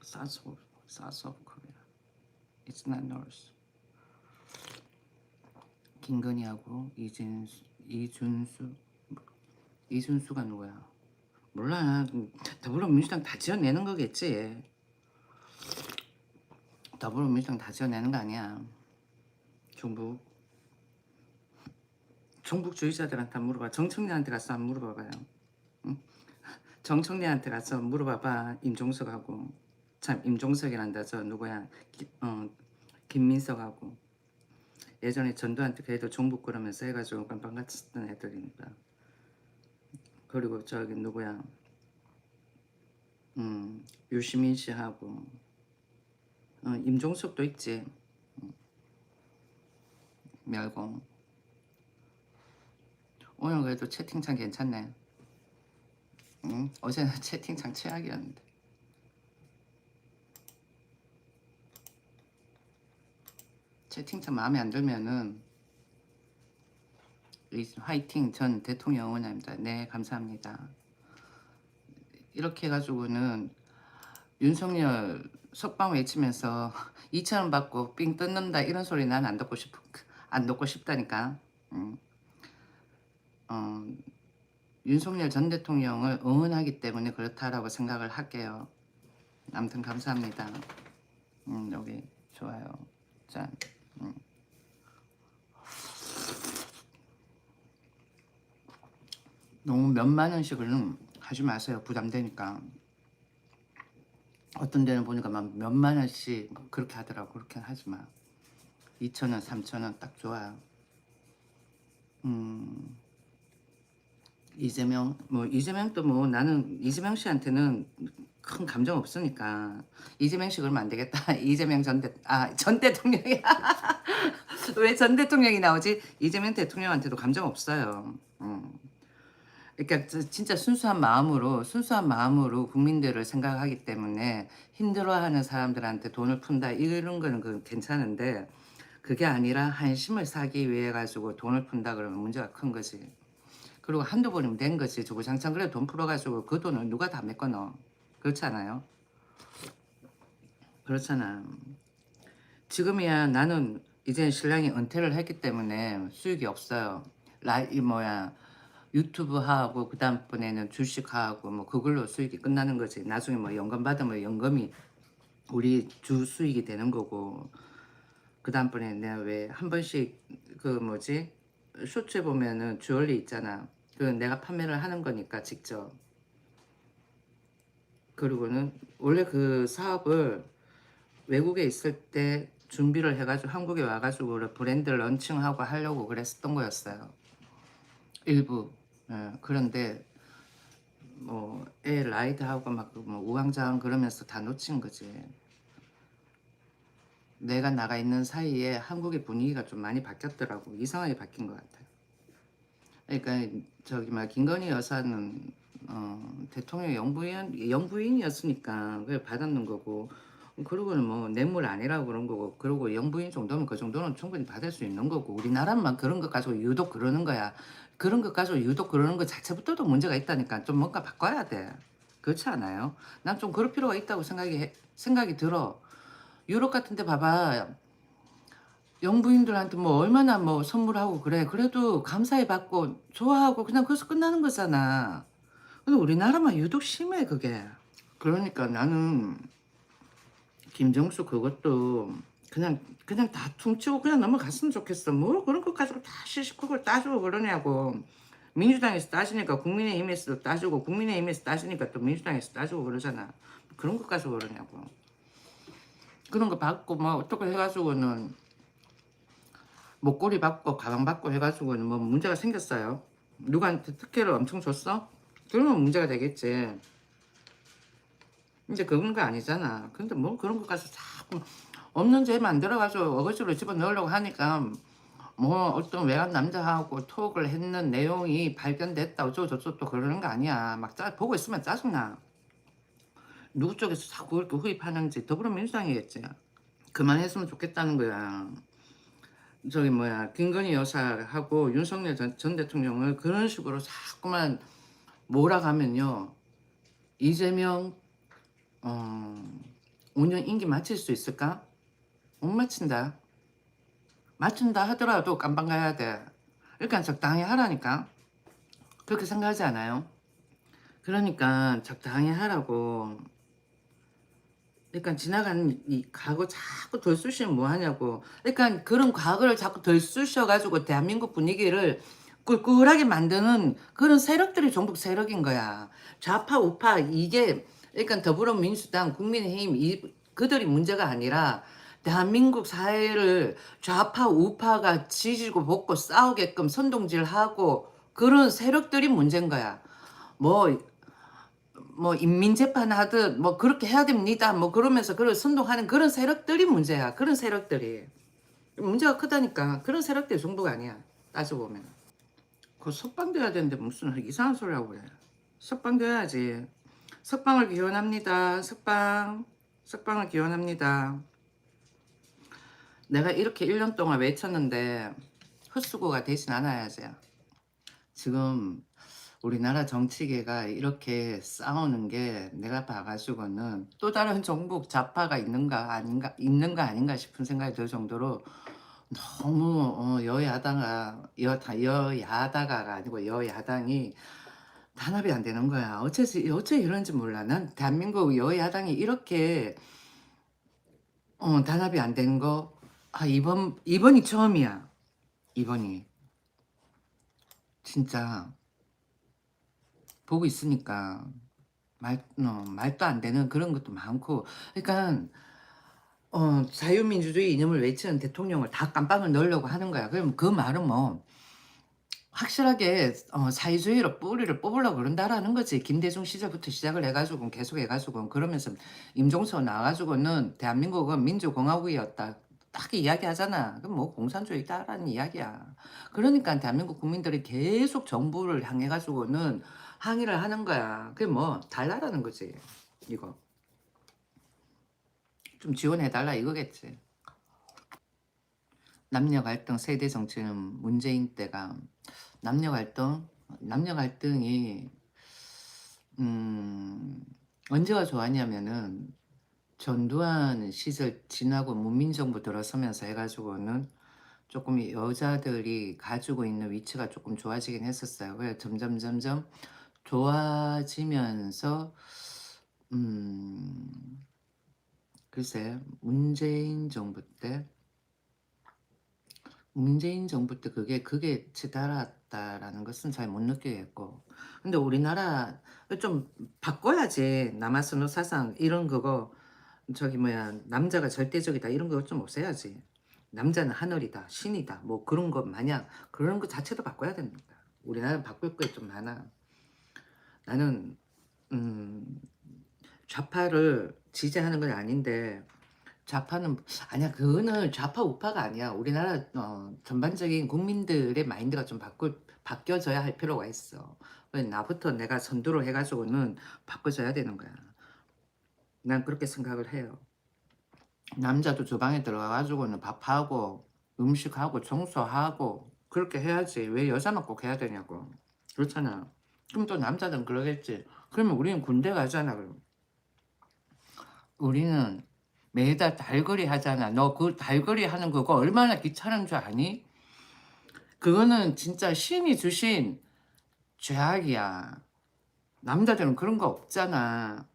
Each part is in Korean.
South of Korea. It's not North. 김건희하고 이준수가 누구야? 몰라. 더불어민주당 다 지어내는 거겠지. 더불어민주당 다 지어내는 거 아니야. 종북주의자들한테 물어봐. 정청래한테 가서 한번 물어봐봐요. 응? 정청래한테 가서 물어봐봐. 임종석하고. 참 임종석이란다. 저 누구야? 김민석하고. 예전에 전두환한테 그래도 종북 그러면서 해가지고 깜빵같이 쓰던 애들이니까. 그리고 저기 누구야? 유시민 씨하고. 임종석도 있지. 멸공. 오늘 그래도 채팅창 괜찮네. 어제는 채팅창 최악이었는데. 채팅창 마음에 안 들면은 화이팅 전 대통령 응원합니다. 네, 감사합니다. 이렇게 해가지고는 윤석열 석방 외치면서 2,000원 받고 삥 뜯는다 이런 소리 난 안 듣고 싶다니까. 윤석열 전 대통령을 응원하기 때문에 그렇다라고 생각을 할게요. 아무튼 감사합니다. 여기 좋아요. 짠. 너무 몇만 원씩은 하지 마세요. 부담되니까. 어떤 데는 보니까 막 몇만 원씩 그렇게 하더라고. 그렇게 하지 마. 2,000원, 3,000원 딱 좋아요. 이재명도 뭐 나는 이재명 씨한테는 큰 감정 없으니까 이재명 씨 그러면 안 되겠다. 이재명 전 대통령이야. 왜 전 대통령이 나오지? 이재명 대통령한테도 감정 없어요. 그러니까 진짜 순수한 마음으로 국민들을 생각하기 때문에 힘들어하는 사람들한테 돈을 푼다 이런 거는 괜찮은데 그게 아니라 한심을 사기 위해 가지고 돈을 푼다 그러면 문제가 큰 거지. 그리고 한두 번이면 된 거지. 주구장창 그래 돈 풀어가지고 그 돈을 누가 다 메꿔? 그렇잖아요. 그렇잖아. 지금이야 나는 이제 신랑이 은퇴를 했기 때문에 수익이 없어요. 유튜브 하고 그 다음번에는 주식 하고 뭐 그걸로 수익이 끝나는 거지. 나중에 뭐 연금 받으면 연금이 우리 주 수익이 되는 거고 그 다음번에 내가 왜 한 번씩 그 뭐지 쇼츠에 보면은 주얼리 있잖아. 그 내가 판매를 하는 거니까 직접. 그리고는 원래 그 사업을 외국에 있을 때 준비를 해가지고 한국에 와가지고 브랜드를 런칭하고 하려고 그랬었던 거였어요. 일부. 그런데 뭐 애 라이드하고 막 뭐 우왕좌왕 그러면서 다 놓친 거지. 내가 나가 있는 사이에 한국의 분위기가 좀 많이 바뀌었더라고. 이상하게 바뀐 것 같아요. 그러니까 저기 막 김건희 여사는 대통령 영부인이었으니까 그걸 받았는 거고 그리고는 뭐 뇌물 아니라고 그런 거고 그리고 영부인 정도면 그 정도는 충분히 받을 수 있는 거고 우리나라만 그런 것 가지고 유독 그러는 거야. 그런 것 가지고 유독 그러는 것 자체부터도 문제가 있다니까 좀 뭔가 바꿔야 돼. 그렇지 않아요? 난 좀 그럴 필요가 있다고 생각이 들어. 유럽 같은 데 봐봐. 영부인들한테 뭐 얼마나 뭐 선물하고 그래. 그래도 감사히 받고 좋아하고 그냥 그래서 끝나는 거잖아. 근데 우리나라만 유독 심해 그게. 그러니까 나는 김정수 그것도 그냥 다 퉁치고 그냥 넘어갔으면 좋겠어. 뭐 그런 것 가지고 다 시시콜콜 따지고 그러냐고. 민주당에서 따지니까 국민의힘에서 따지고 국민의힘에서 따지니까 또 민주당에서 따지고 그러잖아. 그런 것 가지고 그러냐고. 그런 거 받고 뭐 어떻게 해가지고는 목걸이 받고 가방 받고 해가지고는 뭐 문제가 생겼어요. 누구한테 특혜를 엄청 줬어? 그러면 문제가 되겠지. 이제 그런 거 아니잖아. 근데 뭐 그런 거 가서 자꾸 없는 죄 만들어가지고 어거지로 집어넣으려고 하니까 뭐 어떤 외간 남자하고 톡을 했는 내용이 발견됐다 어쩌고저쩌고 또 그러는 거 아니야. 막 보고 있으면 짜증나. 누구 쪽에서 자꾸 그렇게 후입하는지 더불어민주당이겠지. 그만했으면 좋겠다는 거야. 저기 뭐야 김건희 여사하고 윤석열 전 대통령을 그런 식으로 자꾸만 몰아가면요. 이재명 5년 임기 마칠 수 있을까? 못 마친다. 맞춘다 하더라도 깜방 가야 돼. 그러니까 적당히 하라니까. 그렇게 생각하지 않아요? 그러니까 적당히 하라고. 그러니까 지나가는 이 과거 자꾸 덜 쑤시면 뭐하냐고. 그러니까 그런 과거를 자꾸 덜 쑤셔가지고 대한민국 분위기를 꿀꿀하게 만드는 그런 세력들이 종북 세력인 거야. 좌파 우파 이게 그러니까 더불어민주당 국민의힘 그들이 문제가 아니라 대한민국 사회를 좌파 우파가 지지고 볶고 싸우게끔 선동질하고 그런 세력들이 문제인 거야. 뭐 인민재판 하듯 뭐 그렇게 해야 됩니다. 뭐 그러면서 그걸 선동하는 그런 세력들이 문제야. 그런 세력들이. 문제가 크다니까. 그런 세력들이 정도가 아니야. 따져보면. 그거 석방돼야 되는데 무슨 이상한 소리 하고 그래. 석방돼야지. 석방을 기원합니다. 석방. 석방을 기원합니다. 내가 이렇게 1년 동안 외쳤는데 헛수고가 되진 않아야지. 지금 우리나라 정치계가 이렇게 싸우는 게 내가 봐가지고는 또 다른 종북 좌파가 있는가 아닌가 싶은 생각이 들 정도로 너무 여야다가 아니고 여야당이 단합이 안 되는 거야. 어째 이런지 몰라. 난 대한민국 여야당이 이렇게 단합이 안 되는 거 이번이 처음이야. 이번이 진짜 보고 있으니까. 말도 안 되는 그런 것도 많고. 그러니까 자유민주주의 이념을 외치는 대통령을 다 깜빵을 넣으려고 하는 거야. 그럼 그 말은 뭐 확실하게 사회주의로 뿌리를 뽑으려고 그런다라는 거지. 김대중 시절부터 시작을 해가지고 계속 해가지고 그러면서 임종석 나와가지고는 대한민국은 민주공화국이었다. 딱 이야기하잖아. 그럼 뭐 공산주의다라는 이야기야. 그러니까 대한민국 국민들이 계속 정부를 향해가지고는 항의를 하는 거야. 그게 뭐 달라라는 거지. 이거 좀 지원해달라 이거겠지. 남녀 갈등 세대 정치는 문재인 때가 남녀 갈등이 언제가 좋았냐면은 전두환 시절 지나고 문민정부 들어서면서 해가지고는 조금 여자들이 가지고 있는 위치가 조금 좋아지긴 했었어요. 그래 점점 좋아지면서 글쎄 문재인 정부 때 그게 치달았다라는 것은 잘 못 느끼겠고. 근데 우리나라 좀 바꿔야지. 남아선호 사상 이런 그거 저기 뭐야 남자가 절대적이다 이런 거 좀 없애야지. 남자는 하늘이다 신이다 뭐 그런 것 마냥 그런 거 자체도 바꿔야 됩니다. 우리나라는 바꿀 게 좀 많아. 나는 음, 좌파를 지지하는 건 아닌데 좌파는 아니야. 그거는 좌파 우파가 아니야. 우리나라 전반적인 국민들의 마인드가 좀 바뀌어져야 할 필요가 있어. 나부터 내가 선두를 해가지고는 바꿔줘야 되는 거야. 난 그렇게 생각을 해요. 남자도 주방에 들어가가지고는 밥하고 음식하고 청소하고 그렇게 해야지. 왜 여자만 꼭 해야 되냐고. 그렇잖아. 그럼 또 남자들은 그러겠지. 그러면 우리는 군대 가잖아. 그럼 우리는 매달 달거리 하잖아. 너 그 달거리 하는 그거 얼마나 귀찮은 줄 아니? 그거는 진짜 신이 주신 죄악이야. 남자들은 그런 거 없잖아.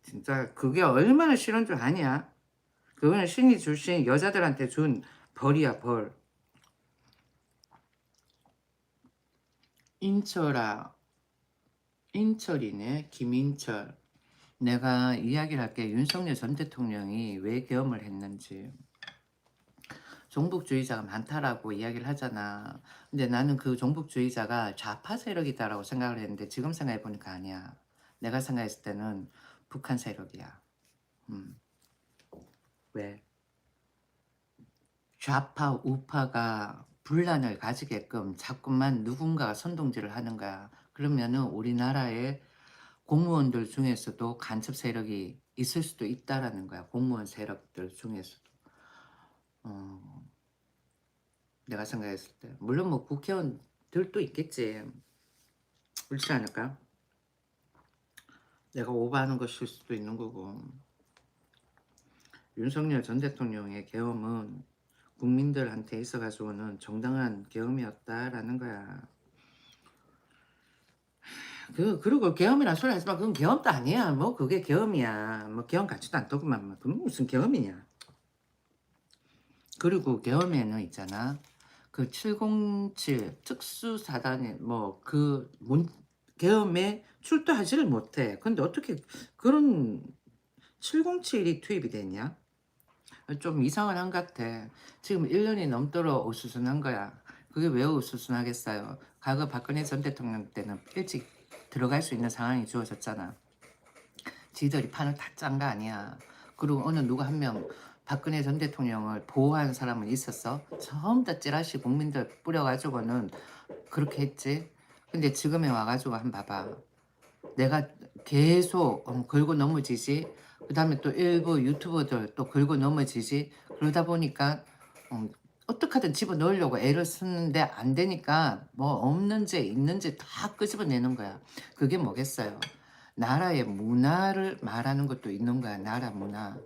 진짜 그게 얼마나 싫은 줄 아냐? 그거는 신이 주신 여자들한테 준 벌이야, 벌. 인철아, 인철이네, 김인철. 내가 이야기를 할게. 윤석열 전 대통령이 왜 계엄을 했는지. 종북주의자가 많다라고 이야기를 하잖아. 근데 나는 그 종북주의자가 좌파 세력이다라고 생각을 했는데 지금 생각해 보니까 아니야. 내가 생각했을 때는 북한 세력이야. 음. 왜? 좌파 우파가 분란을 가지게끔 자꾸만 누군가가 선동질을 하는 거야. 그러면은 우리나라의 공무원들 중에서도 간첩 세력이 있을 수도 있다라는 거야. 공무원 세력들 중에서도. 어, 내가 생각했을 때. 물론 뭐 국회의원들도 있겠지. 그렇지 않을까? 내가 오버하는 것일 수도 있는 거고. 윤석열 전 대통령의 계엄은 국민들한테 있어가지고는 정당한 계엄이었다라는 거야. 그리고 계엄이란 소리 하지만 그건 계엄도 아니야. 뭐 그게 계엄이야. 뭐 계엄 같지도 않더구만. 뭐 그건 무슨 계엄이냐. 그리고 계엄에는 있잖아. 그 707 특수사단이 뭐그 계엄에 출두하지를 못해. 근데 어떻게 그런 707이 투입이 됐냐? 좀 이상은 한 것 같아. 지금 1년이 넘도록 어수선한 거야. 그게 왜 어수선하겠어요? 과거 박근혜 전 대통령 때는 일찍 들어갈 수 있는 상황이 주어졌잖아. 지들이 판을 다 짠 거 아니야. 그리고 어느 누가 한 명 박근혜 전 대통령을 보호하는 사람은 있었어. 전부 다 찌라시 국민들 뿌려가지고는 그렇게 했지. 근데 지금에 와가지고 한번 봐봐. 내가 계속 걸고 넘어지지. 그 다음에 또 일부 유튜버들 또 걸고 넘어지지. 그러다 보니까 어떻게든 집어넣으려고 애를 쓰는데 안 되니까 뭐 없는지 있는지 다 끄집어내는 거야. 그게 뭐겠어요. 나라의 문화를 말하는 것도 있는 거야. 나라 문화.